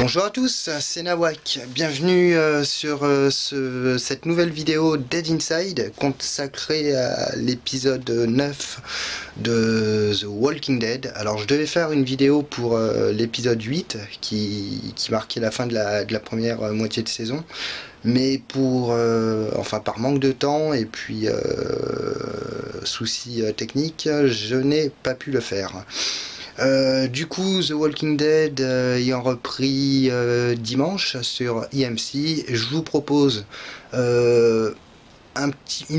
Bonjour à tous, c'est Nawak. Bienvenue sur cette nouvelle vidéo Dead Inside consacrée à l'épisode 9 de The Walking Dead. Alors je devais faire une vidéo pour l'épisode 8 qui marquait la fin de la première moitié de saison. Mais par manque de temps et puis soucis techniques, je n'ai pas pu le faire. Du coup, The Walking Dead ayant repris dimanche sur EMC, je vous propose une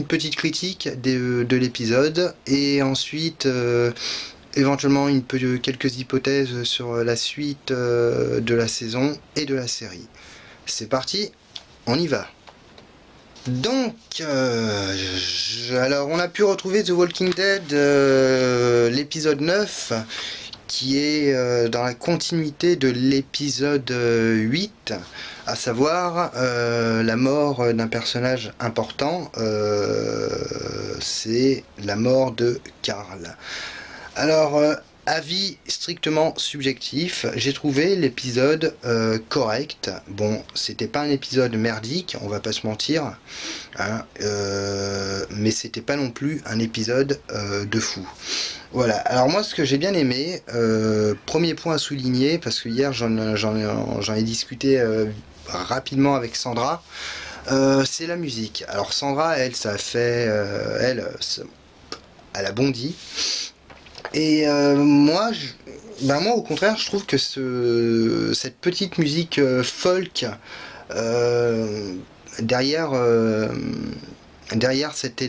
petite critique de l'épisode et ensuite éventuellement quelques hypothèses sur la suite de la saison et de la série. C'est parti, on y va. Donc, alors on a pu retrouver The Walking Dead, l'épisode 9, qui est dans la continuité de l'épisode 8, à savoir la mort d'un personnage important, c'est la mort de Carl. Alors, avis strictement subjectif, j'ai trouvé l'épisode correct. Bon, c'était pas un épisode merdique, on va pas se mentir, hein, mais c'était pas non plus un épisode de fou. Voilà, alors moi ce que j'ai bien aimé, premier point à souligner, parce que hier j'en ai discuté rapidement avec Sandra, c'est la musique. Alors Sandra, elle, ça a fait, elle a bondi. Et moi au contraire, je trouve que cette petite musique folk derrière cet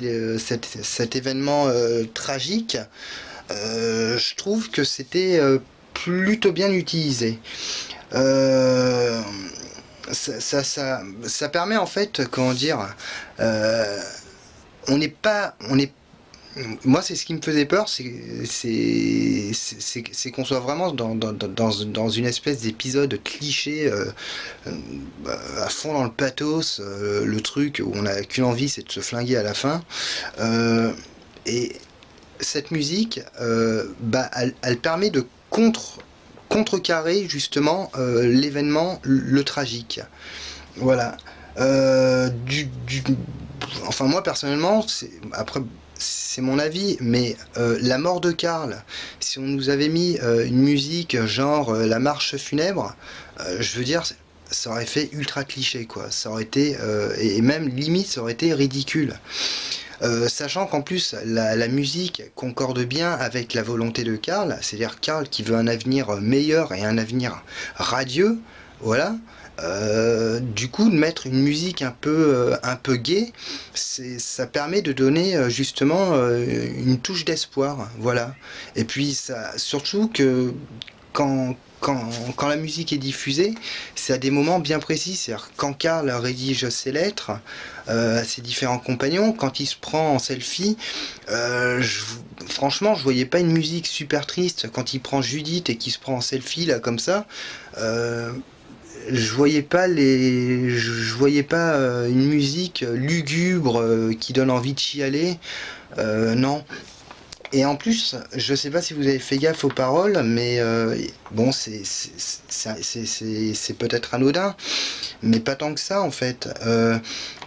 événement tragique, je trouve que c'était plutôt bien utilisé. Ça permet en fait, comment dire, moi, c'est ce qui me faisait peur, c'est qu'on soit vraiment dans une espèce d'épisode cliché, à fond dans le pathos, le truc où on n'a qu'une envie, c'est de se flinguer à la fin. Et cette musique, elle permet de contrecarrer justement l'événement, le tragique. Voilà. Enfin, moi personnellement, après. C'est mon avis, mais la mort de Carl, si on nous avait mis une musique genre la marche funèbre, je veux dire, ça aurait fait ultra cliché, quoi. Ça aurait été, et même limite, ça aurait été ridicule. Sachant qu'en plus, la musique concorde bien avec la volonté de Carl, c'est-à-dire Carl qui veut un avenir meilleur et un avenir radieux, voilà. Du coup, de mettre une musique un peu gaie, ça permet de donner justement une touche d'espoir, voilà. Et puis ça, surtout que quand la musique est diffusée, c'est à des moments bien précis, c'est-à-dire quand Carl rédige ses lettres à ses différents compagnons, quand il se prend en selfie, franchement, je voyais pas une musique super triste. Quand il prend Judith et qu'il se prend en selfie là comme ça. Je voyais pas une musique lugubre qui donne envie de chialer, non. Et en plus, je sais pas si vous avez fait gaffe aux paroles, mais bon, c'est peut-être anodin, mais pas tant que ça en fait,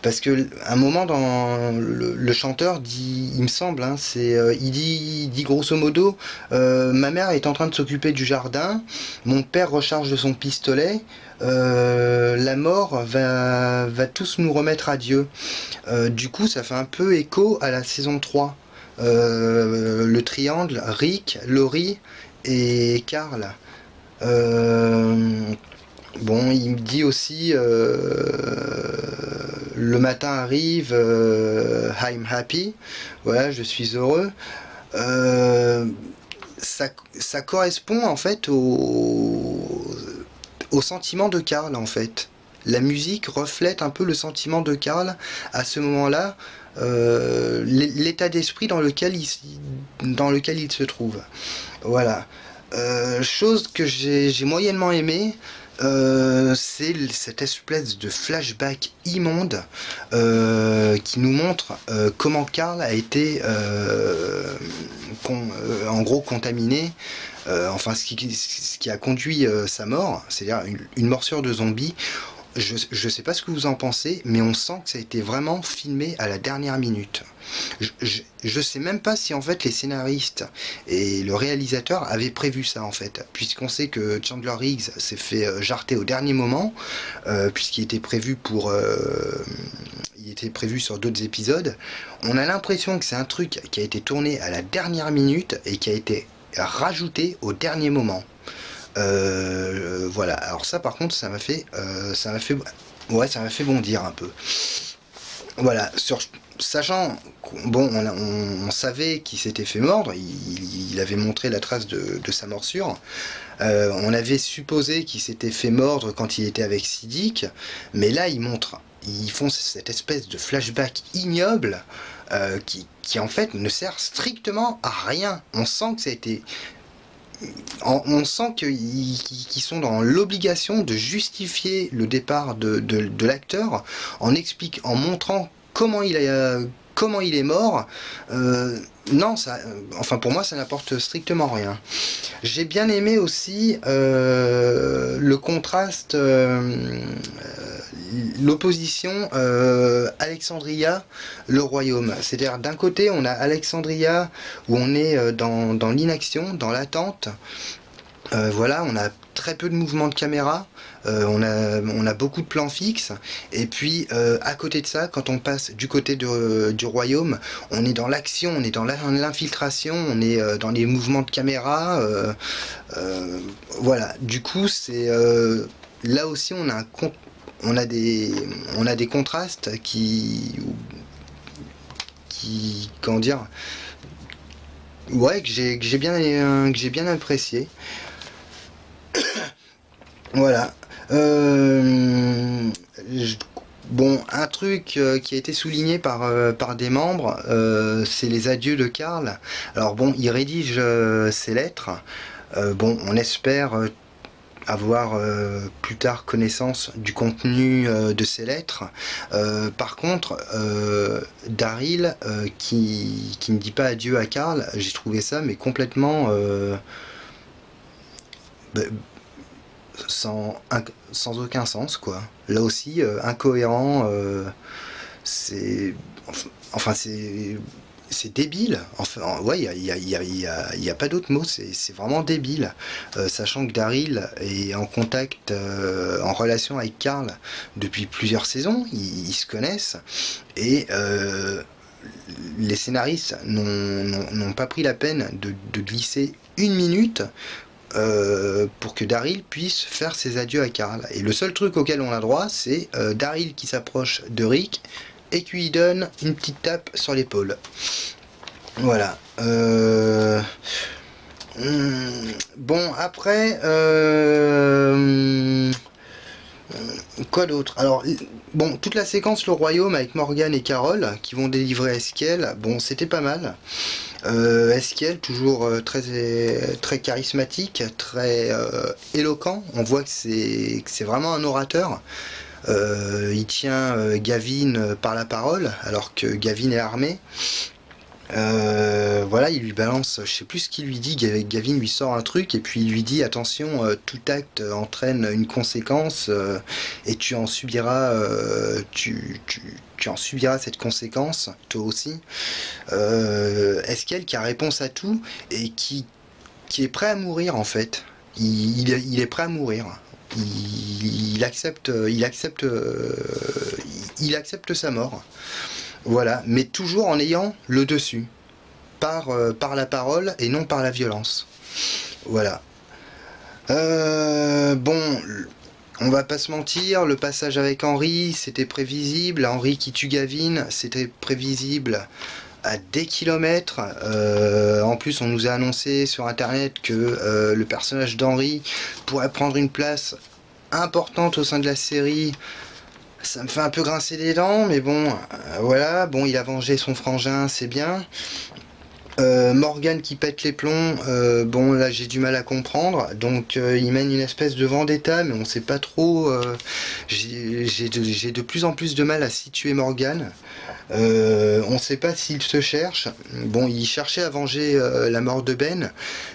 parce que à un moment dans le chanteur dit, il me semble, hein, il dit grosso modo, ma mère est en train de s'occuper du jardin, mon père recharge son pistolet. La mort va tous nous remettre à Dieu. Du coup, ça fait un peu écho à la saison 3. Le triangle, Rick, Laurie et Carl. Bon, il me dit aussi le matin arrive, I'm happy. Voilà, je suis heureux. Ça correspond en fait au sentiment de Carl en fait. La musique reflète un peu le sentiment de Carl à ce moment-là, l'état d'esprit dans lequel il se trouve. Voilà. Chose que j'ai moyennement aimé, C'est cette espèce de flashback immonde qui nous montre comment Karl a été en gros contaminé, enfin ce qui a conduit sa mort, c'est-à-dire une morsure de zombie. Je sais pas ce que vous en pensez, mais on sent que ça a été vraiment filmé à la dernière minute. Je sais même pas si en fait les scénaristes et le réalisateur avaient prévu ça en fait, puisqu'on sait que Chandler Riggs s'est fait jarter au dernier moment, puisqu'il était prévu il était prévu sur d'autres épisodes. On a l'impression que c'est un truc qui a été tourné à la dernière minute et qui a été rajouté au dernier moment. Voilà. Alors ça, par contre, ça m'a fait bondir un peu. Voilà. Sachant, bon, on savait qu'il s'était fait mordre. Il avait montré la trace de sa morsure. On avait supposé qu'il s'était fait mordre quand il était avec Siddiq, mais là, ils font cette espèce de flashback ignoble qui en fait ne sert strictement à rien. On sent que ça a été on sent qu'ils sont dans l'obligation de justifier le départ de l'acteur en montrant comment il est mort. Non, enfin pour moi ça n'apporte strictement rien. J'ai bien aimé aussi le contraste, l'opposition Alexandria, le royaume. C'est-à-dire d'un côté on a Alexandria où on est dans l'inaction, dans l'attente. Voilà, on a très peu de mouvements de caméra, on a beaucoup de plans fixes, et puis à côté de ça, quand on passe du côté du royaume, on est dans l'action, on est dans l'infiltration, on est dans les mouvements de caméra, voilà. Du coup, c'est là aussi on a des contrastes comment dire, ouais, que j'ai bien apprécié. Voilà. Bon, un truc qui a été souligné par des membres, c'est les adieux de Karl. Alors bon, il rédige ses lettres. Bon, on espère avoir plus tard connaissance du contenu de ces lettres. Par contre, Daryl qui ne dit pas adieu à Karl, j'ai trouvé ça mais complètement bah, sans aucun sens, quoi. Là aussi, incohérent, c'est enfin c'est débile. Enfin, ouais, il y a pas d'autre mot. C'est vraiment débile. Sachant que Daryl est en contact, en relation avec Karl depuis plusieurs saisons. Ils se connaissent. Et les scénaristes n'ont pas pris la peine de glisser une minute pour que Daryl puisse faire ses adieux à Karl. Et le seul truc auquel on a droit, c'est Daryl qui s'approche de Rick et qui lui donne une petite tape sur l'épaule. Voilà. Bon, après, quoi d'autre? Alors, bon, toute la séquence Le Royaume avec Morgan et Carol qui vont délivrer Eskiel, bon, c'était pas mal. Eskiel, toujours très charismatique, très éloquent. On voit que c'est vraiment un orateur. Il tient Gavin par la parole, alors que Gavin est armé. Voilà, il lui balance, je sais plus ce qu'il lui dit, Gavin lui sort un truc et puis il lui dit attention, tout acte entraîne une conséquence et tu en subiras cette conséquence, toi aussi. Esquel qui a réponse à tout et qui est prêt à mourir en fait. Il est prêt à mourir. Il accepte sa mort. Voilà, mais toujours en ayant le dessus, par la parole et non par la violence. Voilà. Bon, on va pas se mentir, le passage avec Henry, c'était prévisible. Henry qui tue Gavin, c'était prévisible à des kilomètres. En plus, on nous a annoncé sur internet que le personnage d'Henry pourrait prendre une place importante au sein de la série. Ça me fait un peu grincer des dents, mais bon, voilà. Bon, il a vengé son frangin, c'est bien. Morgan qui pète les plombs, bon là j'ai du mal à comprendre, donc il mène une espèce de vendetta, mais on sait pas trop, j'ai de plus en plus de mal à situer Morgan, on sait pas s'il se cherche, bon il cherchait à venger la mort de Ben,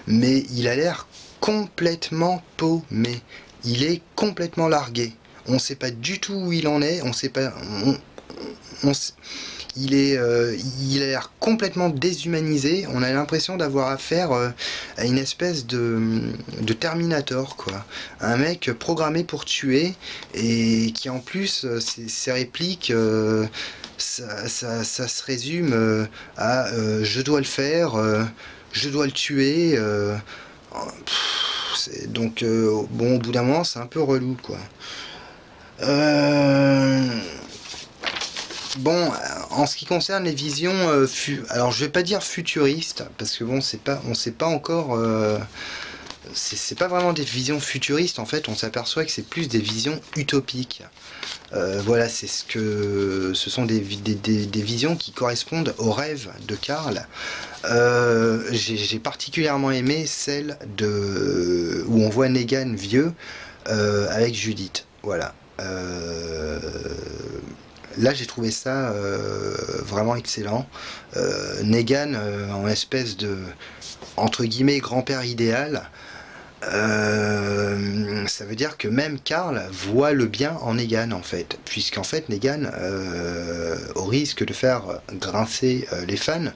mais il a l'air complètement paumé, il est complètement largué, on sait pas du tout où il en est, on sait pas, on s- il a l'air complètement déshumanisé. On a l'impression d'avoir affaire à une espèce de Terminator, quoi. Un mec programmé pour tuer et qui en plus, ses répliques, ça se résume à je dois le faire, je dois le tuer. Donc, bon, au bout d'un moment, c'est un peu relou, quoi. Euh, Bon, en ce qui concerne les visions, alors je vais pas dire futuristes, parce que bon, on sait pas encore, c'est pas vraiment des visions futuristes, en fait, on s'aperçoit que c'est plus des visions utopiques. Voilà, ce sont des visions qui correspondent aux rêves de Karl. J'ai particulièrement aimé celle où on voit Negan vieux avec Judith. Voilà. Là, j'ai trouvé ça vraiment excellent. Negan, en espèce de, entre guillemets, grand-père idéal, ça veut dire que même Karl voit le bien en Negan, en fait. Puisqu'en fait, Negan, au risque de faire grincer les fans,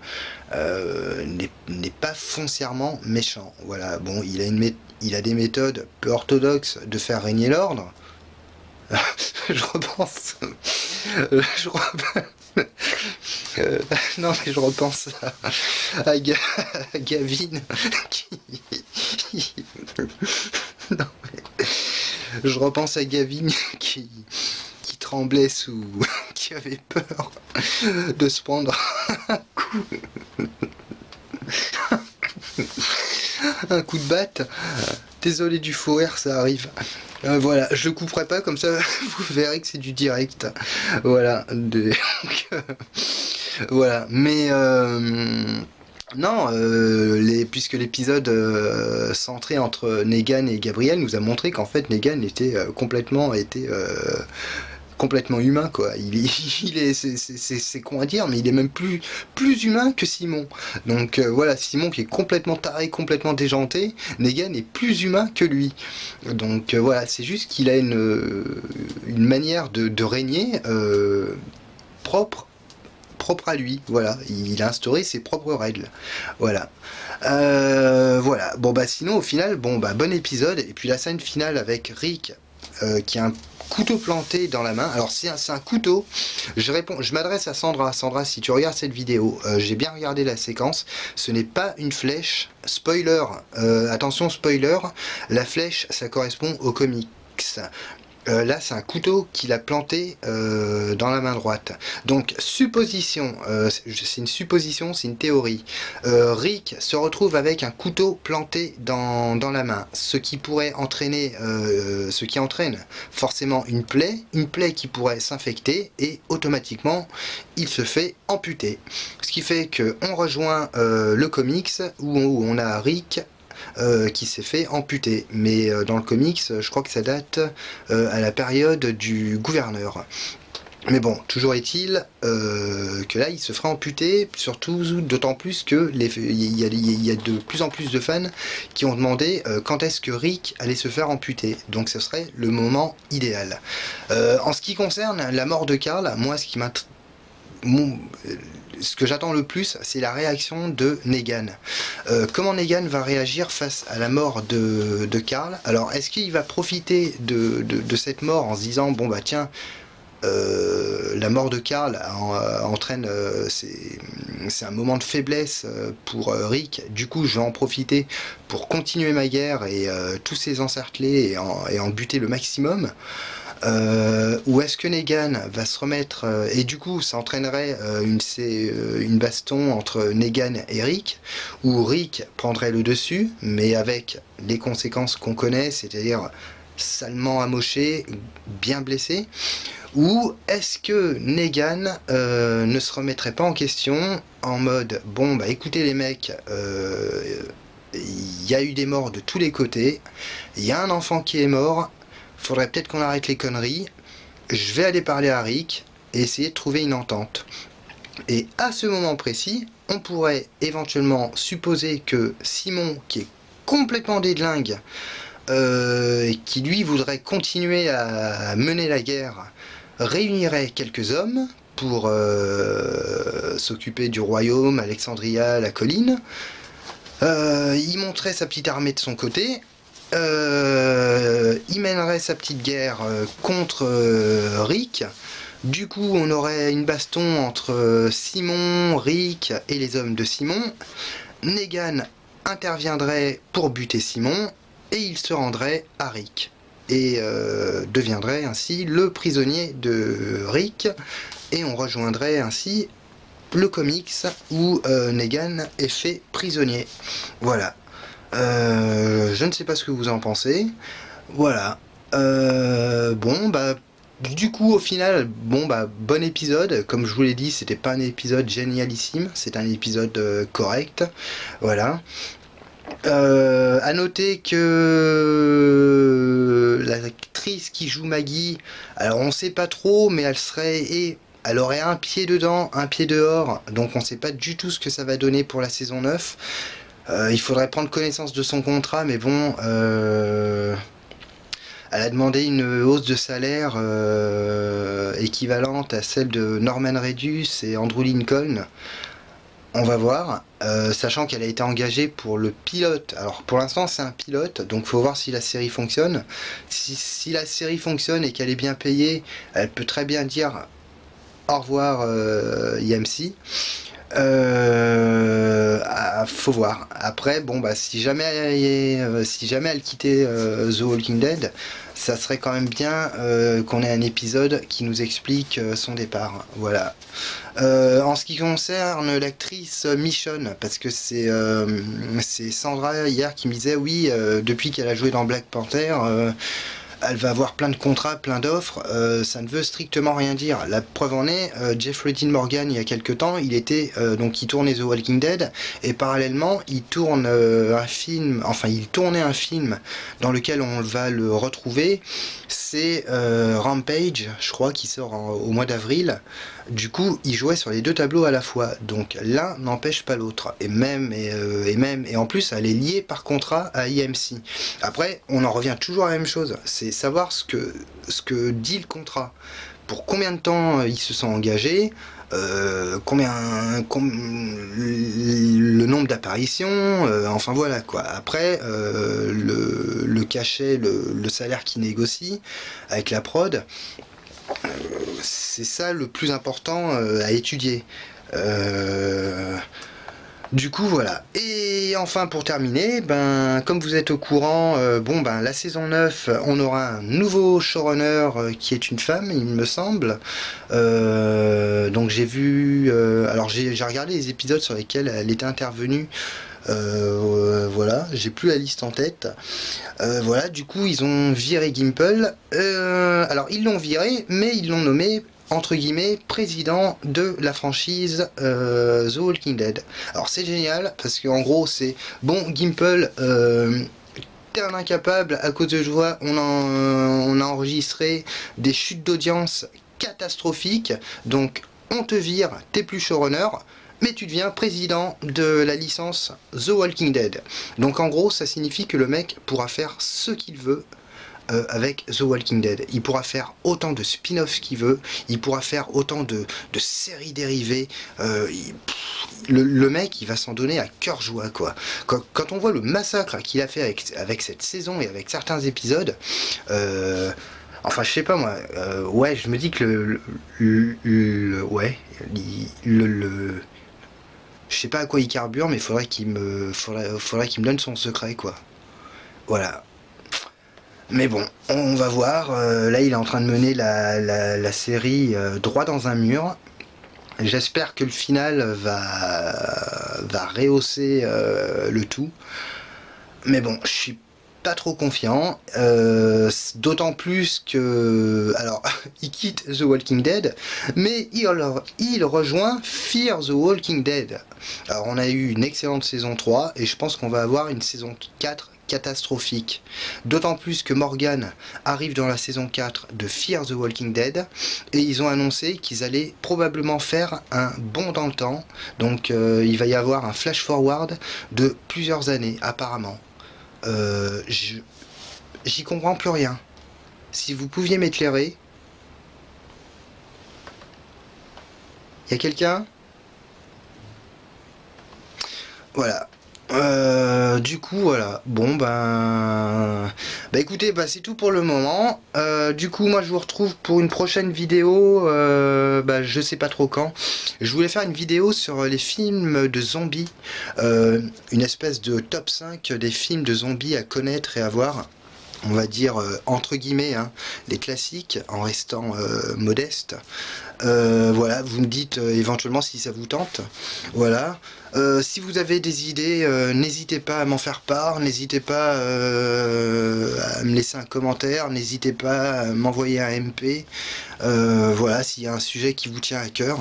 n'est pas foncièrement méchant. Voilà, bon, il a des méthodes peu orthodoxes de faire régner l'ordre. je repense. Je repense. Non, mais je repense à Gavin qui. Non, mais je repense à Gavin qui tremblait qui avait peur de se prendre un coup de batte. Désolé du faux rire, ça arrive. Voilà, je couperai pas comme ça, vous verrez que c'est du direct. Voilà, voilà. Mais non, puisque l'épisode centré entre Negan et Gabriel nous a montré qu'en fait Negan était complètement humain, quoi. C'est con à dire, mais il est même plus humain que Simon. Donc voilà, Simon qui est complètement taré, complètement déjanté, Negan est plus humain que lui. Donc voilà, c'est juste qu'il a une manière de régner propre à lui. Voilà, il a instauré ses propres règles. Voilà. Voilà. Bon bah sinon au final, bon bah bon épisode. Et puis la scène finale avec Rick qui a un couteau planté dans la main. Alors c'est un couteau. Je m'adresse à Sandra. Sandra, si tu regardes cette vidéo, j'ai bien regardé la séquence. Ce n'est pas une flèche. Spoiler. Attention, spoiler. La flèche, ça correspond au comics. Là, c'est un couteau qu'il a planté dans la main droite. Donc, supposition, c'est une supposition, c'est une théorie. Rick se retrouve avec un couteau planté dans la main, ce qui pourrait entraîner, ce qui entraîne forcément une plaie qui pourrait s'infecter et automatiquement, il se fait amputer. Ce qui fait qu'on rejoint le comics où on a Rick qui s'est fait amputer. Mais dans le comics, je crois que ça date à la période du gouverneur. Mais bon, toujours est-il que là, il se fera amputer, surtout d'autant plus que il y a de plus en plus de fans qui ont demandé quand est-ce que Rick allait se faire amputer. Donc ce serait le moment idéal. En ce qui concerne la mort de Karl, moi, ce que j'attends le plus, c'est la réaction de Negan. Comment Negan va réagir face à la mort de Karl? Alors, est-ce qu'il va profiter de cette mort en se disant, bon bah tiens, la mort de Karl entraîne, c'est un moment de faiblesse pour Rick, du coup je vais en profiter pour continuer ma guerre et tous ces encercler et en buter le maximum. Ou est-ce que Negan va se remettre et du coup ça entraînerait une baston entre Negan et Rick où Rick prendrait le dessus mais avec les conséquences qu'on connaît, c'est-à-dire salement amoché, bien blessé? Ou est-ce que Negan ne se remettrait pas en question en mode bon bah écoutez les mecs, il y a eu des morts de tous les côtés, il y a un enfant qui est mort, faudrait peut-être qu'on arrête les conneries, je vais aller parler à Rick et essayer de trouver une entente. Et à ce moment précis, on pourrait éventuellement supposer que Simon, qui est complètement dédlingue, qui lui voudrait continuer à mener la guerre, réunirait quelques hommes pour s'occuper du royaume, Alexandria, la colline. Il montrait sa petite armée de son côté. Il mènerait sa petite guerre contre Rick. Du coup, on aurait une baston entre Simon, Rick et les hommes de Simon. Negan interviendrait pour buter Simon et il se rendrait à Rick et deviendrait ainsi le prisonnier de Rick, et on rejoindrait ainsi le comics où Negan est fait prisonnier. Voilà. Je ne sais pas ce que vous en pensez. Voilà. Bon, bah, du coup, au final, bon, bah, bon épisode. Comme je vous l'ai dit, c'était pas un épisode génialissime, c'est un épisode correct. Voilà. À noter que l'actrice qui joue Maggie, alors on sait pas trop, mais elle aurait un pied dedans, un pied dehors, donc on sait pas du tout ce que ça va donner pour la saison 9. Il faudrait prendre connaissance de son contrat, mais bon, elle a demandé une hausse de salaire équivalente à celle de Norman Reedus et Andrew Lincoln. On va voir, sachant qu'elle a été engagée pour le pilote. Alors pour l'instant c'est un pilote, donc faut voir si la série fonctionne. Si la série fonctionne et qu'elle est bien payée, elle peut très bien dire au revoir IMC. Faut voir. Après, bon bah si jamais elle quittait The Walking Dead, ça serait quand même bien qu'on ait un épisode qui nous explique son départ. Voilà. En ce qui concerne l'actrice Michonne, parce que c'est Sandra hier qui me disait oui, depuis qu'elle a joué dans Black Panther, elle va avoir plein de contrats, plein d'offres, ça ne veut strictement rien dire. La preuve en est, Jeffrey Dean Morgan, il y a quelques temps, il tournait The Walking Dead, et parallèlement, il tournait un film dans lequel on va le retrouver, c'est Rampage, je crois, qui sort au mois d'avril. Du coup, il jouait sur les deux tableaux à la fois, donc l'un n'empêche pas l'autre, et en plus, elle est liée par contrat à IMC. Après, on en revient toujours à la même chose, c'est savoir ce que dit le contrat, pour combien de temps ils se sont engagés, le nombre d'apparitions, enfin voilà quoi. Après, le cachet, le salaire qu'ils négocient avec la prod, c'est ça le plus important à étudier. Du coup voilà. Et enfin pour terminer, comme vous êtes au courant, la saison 9, on aura un nouveau showrunner qui est une femme, il me semble. Donc j'ai vu, alors j'ai regardé les épisodes sur lesquels elle était intervenue. Voilà, j'ai plus la liste en tête. Voilà, du coup ils ont viré Gimple. Alors ils l'ont viré, mais ils l'ont nommé entre guillemets président de la franchise The Walking Dead. Alors c'est génial parce qu'en gros c'est bon, Gimple, t'es un incapable, à cause de joie on a enregistré des chutes d'audience catastrophiques, donc on te vire, t'es plus showrunner, mais tu deviens président de la licence The Walking Dead. Donc en gros ça signifie que le mec pourra faire ce qu'il veut avec The Walking Dead. Il pourra faire autant de spin-offs qu'il veut, il pourra faire autant de séries dérivées. Le mec, il va s'en donner à cœur joie, quoi. Quand on voit le massacre qu'il a fait avec cette saison et avec certains épisodes, enfin, je sais pas moi, ouais, je me dis que je sais pas à quoi il carbure, mais faudrait qu'il me donne son secret, quoi. Voilà. Mais bon, on va voir. Là, il est en train de mener la série droit dans un mur. J'espère que le final va rehausser le tout. Mais bon, je suis pas trop confiant, d'autant plus que, alors, il quitte The Walking Dead, mais il rejoint Fear the Walking Dead. Alors, on a eu une excellente saison 3, et je pense qu'on va avoir une saison 4 catastrophique. D'autant plus que Morgan arrive dans la saison 4 de Fear the Walking Dead, et ils ont annoncé qu'ils allaient probablement faire un bond dans le temps, donc il va y avoir un flash forward de plusieurs années, apparemment. J'y comprends plus rien. Si vous pouviez m'éclairer. Y a quelqu'un? Voilà. Du coup, voilà. Bon, bah écoutez, c'est tout pour le moment. Du coup, moi, je vous retrouve pour une prochaine vidéo. Je sais pas trop quand. Je voulais faire une vidéo sur les films de zombies. Une espèce de top 5 des films de zombies à connaître et à voir. On va dire entre guillemets les classiques en restant modeste. Voilà, vous me dites éventuellement si ça vous tente. Voilà. Si vous avez des idées, n'hésitez pas à m'en faire part, n'hésitez pas à me laisser un commentaire, n'hésitez pas à m'envoyer un MP. Voilà, s'il y a un sujet qui vous tient à cœur.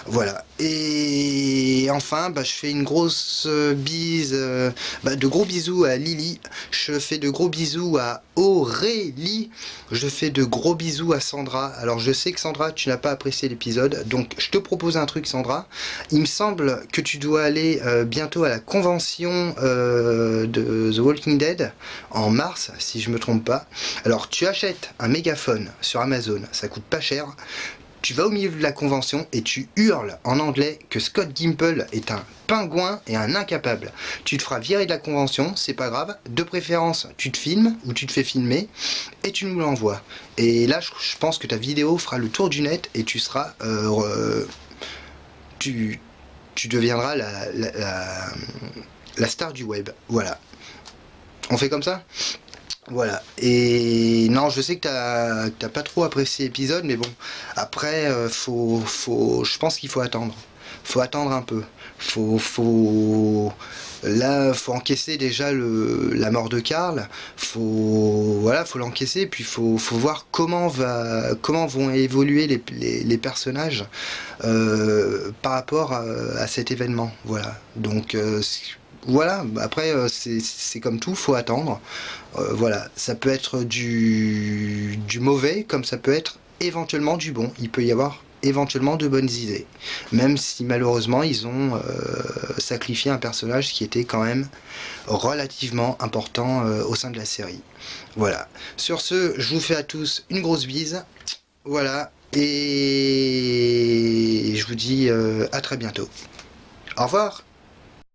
Voilà. Et enfin, je fais une grosse bise, de gros bisous à Lily. Je fais de gros bisous à Aurélie. Je fais de gros bisous à Sandra. Alors je sais que Sandra, tu n'as pas apprécié l'épisode, donc je te propose un truc, Sandra. Il me semble que tu dois aller bientôt à la convention de The Walking Dead en mars, si je me trompe pas. Alors tu achètes un mégaphone sur Amazon, ça coûte pas cher. Tu vas au milieu de la convention et tu hurles en anglais que Scott Gimple est un pingouin et un incapable. Tu te feras virer de la convention, c'est pas grave. De préférence, tu te filmes ou tu te fais filmer et tu nous l'envoies. Et là, je pense que ta vidéo fera le tour du net et tu seras... tu deviendras la star du web. Voilà. On fait comme ça ? Voilà. Et non, je sais que t'as pas trop apprécié l'épisode, mais bon, après, je pense qu'il faut attendre. Faut attendre un peu. Là, faut encaisser déjà la mort de Carl. Faut l'encaisser, puis faut voir comment vont évoluer les personnages par rapport à cet événement. Voilà. Donc voilà, après c'est comme tout, faut attendre. Voilà, ça peut être du mauvais comme ça peut être éventuellement du bon. Il peut y avoir éventuellement de bonnes idées. Même si malheureusement ils ont sacrifié un personnage qui était quand même relativement important au sein de la série. Voilà. Sur ce, je vous fais à tous une grosse bise. Voilà. Et je vous dis à très bientôt. Au revoir.